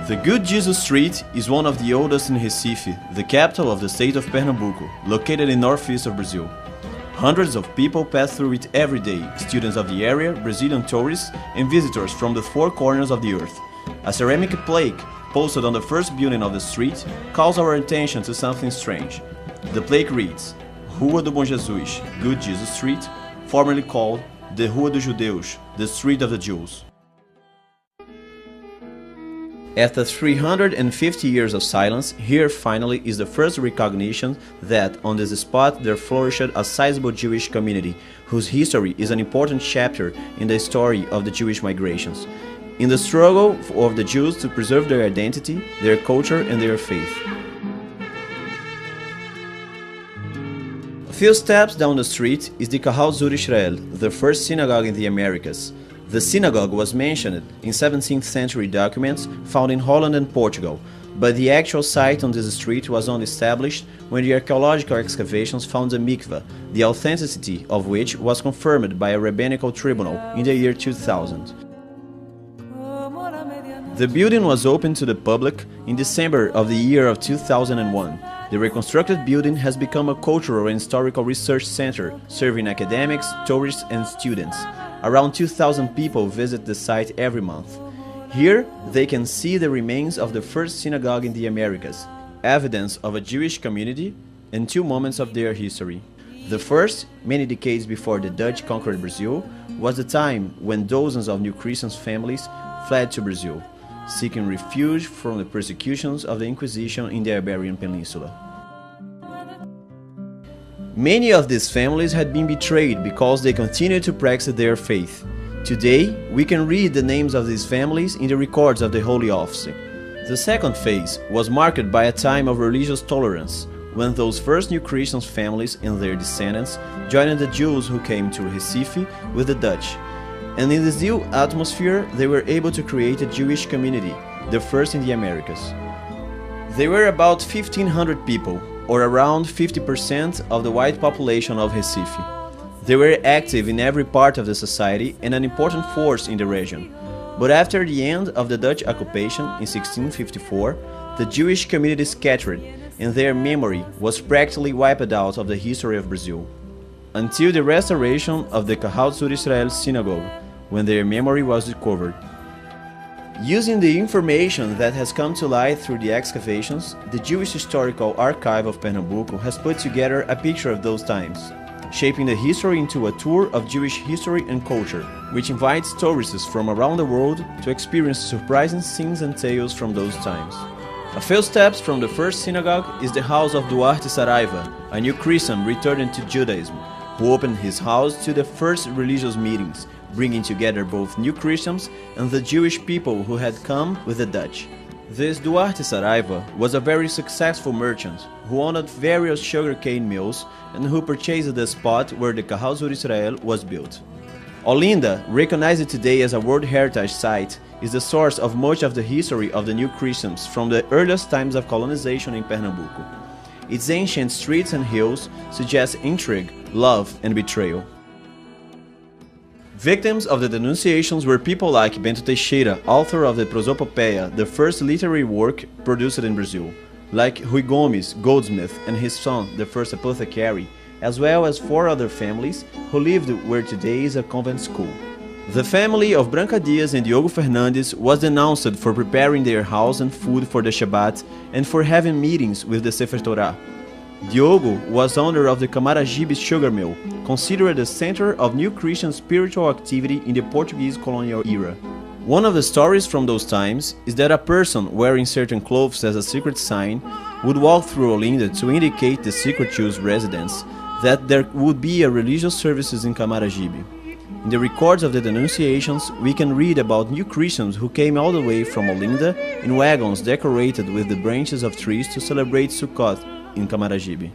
The Good Jesus Street is one of the oldest in Recife, the capital of the state of Pernambuco, located in northeast of Brazil. Hundreds of people pass through it every day, students of the area, Brazilian tourists, and visitors from the four corners of the earth. A ceramic plaque posted on the first building of the street calls our attention to something strange. The plaque reads, Rua do Bom Jesus, Good Jesus Street, formerly called the Rua dos Judeus, the Street of the Jews. After 350 years of silence, here finally is the first recognition that on this spot there flourished a sizable Jewish community, whose history is an important chapter in the story of the Jewish migrations, in the struggle of the Jews to preserve their identity, their culture and their faith. A few steps down the street is the Kahal Zur Israel, the first synagogue in the Americas. The synagogue was mentioned in 17th century documents found in Holland and Portugal, but the actual site on this street was only established when the archaeological excavations found a mikveh, the authenticity of which was confirmed by a rabbinical tribunal in the year 2000. The building was opened to the public in December of the year of 2001. The reconstructed building has become a cultural and historical research center, serving academics, tourists and students. Around 2,000 people visit the site every month. Here, they can see the remains of the first synagogue in the Americas, evidence of a Jewish community, and two moments of their history. The first, many decades before the Dutch conquered Brazil, was the time when dozens of new Christian families fled to Brazil, seeking refuge from the persecutions of the Inquisition in the Iberian Peninsula. Many of these families had been betrayed because they continued to practice their faith. Today, we can read the names of these families in the records of the Holy Office. The second phase was marked by a time of religious tolerance, when those first new Christian families and their descendants joined the Jews who came to Recife with the Dutch. And in this new atmosphere, they were able to create a Jewish community, the first in the Americas. They were about 1,500 people, or around 50% of the white population of Recife. They were active in every part of the society and an important force in the region. But after the end of the Dutch occupation in 1654, the Jewish community scattered, and their memory was practically wiped out of the history of Brazil, until the restoration of the Kahal Zur Israel synagogue, when their memory was recovered. Using the information that has come to light through the excavations, the Jewish Historical Archive of Pernambuco has put together a picture of those times, shaping the history into a tour of Jewish history and culture, which invites tourists from around the world to experience surprising scenes and tales from those times. A few steps from the first synagogue is the house of Duarte Saraiva, a new Christian returning to Judaism, who opened his house to the first religious meetings, bringing together both new Christians and the Jewish people who had come with the Dutch. This Duarte Saraiva was a very successful merchant who owned various sugarcane mills and who purchased the spot where the Kahal Zur Israel was built. Olinda, recognized today as a World Heritage Site, is the source of much of the history of the new Christians from the earliest times of colonization in Pernambuco. Its ancient streets and hills suggest intrigue, love and betrayal. Victims of the denunciations were people like Bento Teixeira, author of the Prosopopeia, the first literary work produced in Brazil, like Rui Gomes, goldsmith, and his son, the first apothecary, as well as four other families who lived where today is a convent school. The family of Branca Dias and Diogo Fernandes was denounced for preparing their house and food for the Shabbat and for having meetings with the Sefer Torah. Diogo was owner of the Camaragibe sugar mill, considered the center of new Christian spiritual activity in the Portuguese colonial era. One of the stories from those times is that a person wearing certain clothes as a secret sign would walk through Olinda to indicate the secret Jews' residence that there would be a religious services in Camaragibe. In the records of the denunciations, we can read about new Christians who came all the way from Olinda in wagons decorated with the branches of trees to celebrate Sukkot in Camaragibe.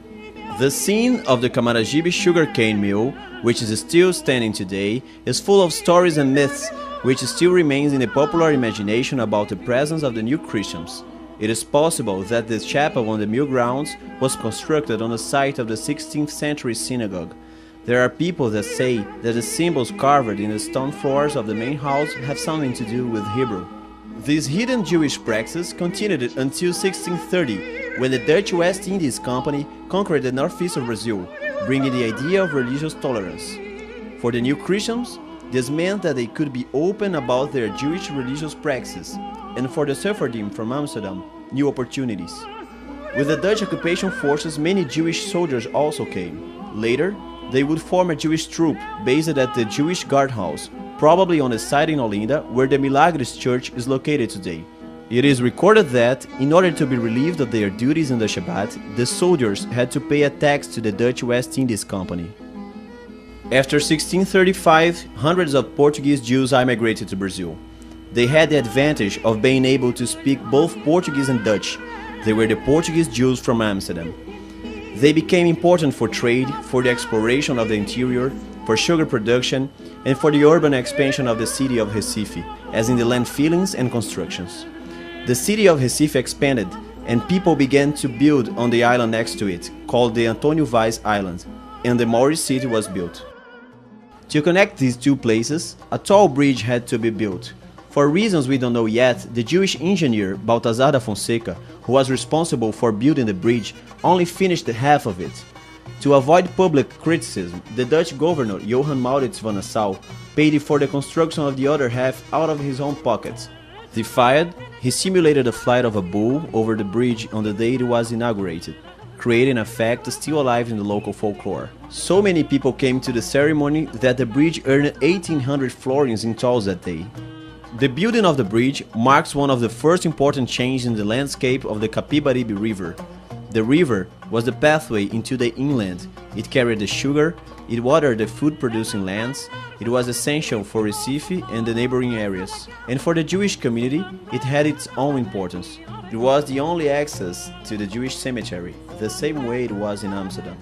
The scene of the Camaragibe sugarcane mill, which is still standing today, is full of stories and myths which still remains in the popular imagination about the presence of the new Christians. It is possible that this chapel on the mill grounds was constructed on the site of the 16th century synagogue. There are people that say that the symbols carved in the stone floors of the main house have something to do with Hebrew. This hidden Jewish practice continued until 1630, when the Dutch West Indies Company conquered the northeast of Brazil, bringing the idea of religious tolerance. For the new Christians, this meant that they could be open about their Jewish religious practices, and for the Sephardim from Amsterdam, new opportunities. With the Dutch occupation forces, many Jewish soldiers also came. Later, they would form a Jewish troop based at the Jewish guardhouse, probably on the site in Olinda where the Milagres Church is located today. It is recorded that, in order to be relieved of their duties in the Shabbat, the soldiers had to pay a tax to the Dutch West Indies Company. After 1635, hundreds of Portuguese Jews migrated to Brazil. They had the advantage of being able to speak both Portuguese and Dutch. They were the Portuguese Jews from Amsterdam. They became important for trade, for the exploration of the interior, for sugar production, and for the urban expansion of the city of Recife, as in the land fillings and constructions. The city of Recife expanded, and people began to build on the island next to it, called the Antônio Vaz Island, and the Maori city was built. To connect these two places, a tall bridge had to be built. For reasons we don't know yet, the Jewish engineer Baltazar da Fonseca, who was responsible for building the bridge, only finished half of it. To avoid public criticism, the Dutch governor Johan Maurits van Nassau paid for the construction of the other half out of his own pockets. Defied, he simulated the flight of a bull over the bridge on the day it was inaugurated, creating a fact still alive in the local folklore. So many people came to the ceremony that the bridge earned 1,800 florins in tolls that day. The building of the bridge marks one of the first important changes in the landscape of the Capibaribe River. The river was the pathway into the inland. It carried the sugar, it watered the food-producing lands, it was essential for Recife and the neighboring areas. And for the Jewish community, it had its own importance. It was the only access to the Jewish cemetery, the same way it was in Amsterdam.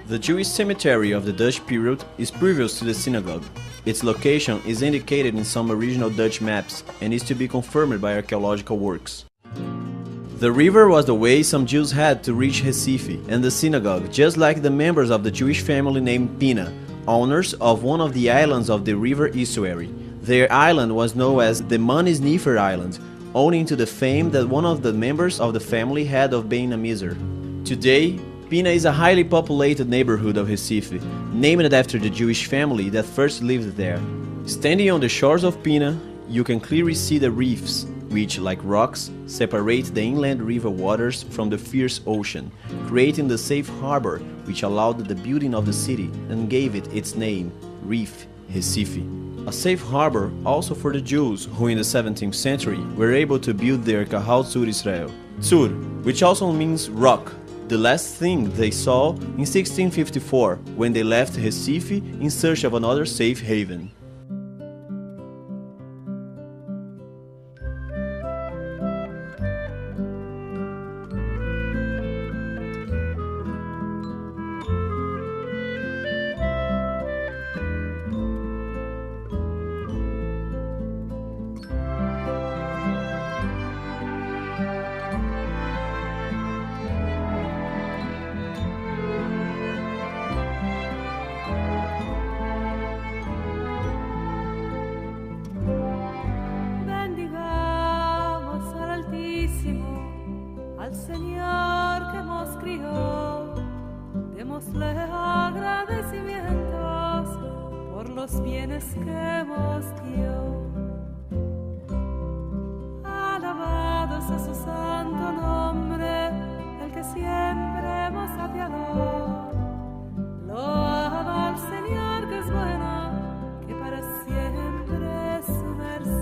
The Jewish cemetery of the Dutch period is previous to the synagogue. Its location is indicated in some original Dutch maps and is to be confirmed by archaeological works. The river was the way some Jews had to reach Recife and the synagogue, just like the members of the Jewish family named Pina, owners of one of the islands of the river estuary. Their island was known as the Manisnifer Island, owing to the fame that one of the members of the family had of being a miser. Today, Pina is a highly populated neighborhood of Recife, named after the Jewish family that first lived there. Standing on the shores of Pina, you can clearly see the reefs, which, like rocks, separate the inland river waters from the fierce ocean, creating the safe harbor which allowed the building of the city and gave it its name, Reef Recife. A safe harbor also for the Jews who in the 17th century were able to build their Kahal Tzur Israel, Tzur, which also means rock, the last thing they saw in 1654 when they left Recife in search of another safe haven. Al Señor que nos crió, démosle agradecimientos por los bienes que nos dio. Alabado sea su santo nombre, el que siempre nos apiadó. Loaba al Señor que es bueno, que para siempre es su merced.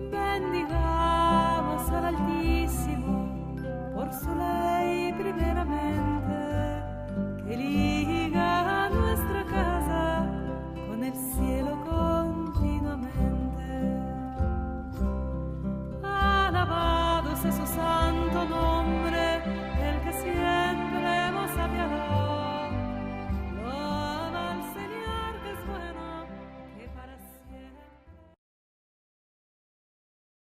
Bendigamos al Altísimo por su ley primeramente, que liga a nuestra casa con el cielo continuamente. Alabado sea su santo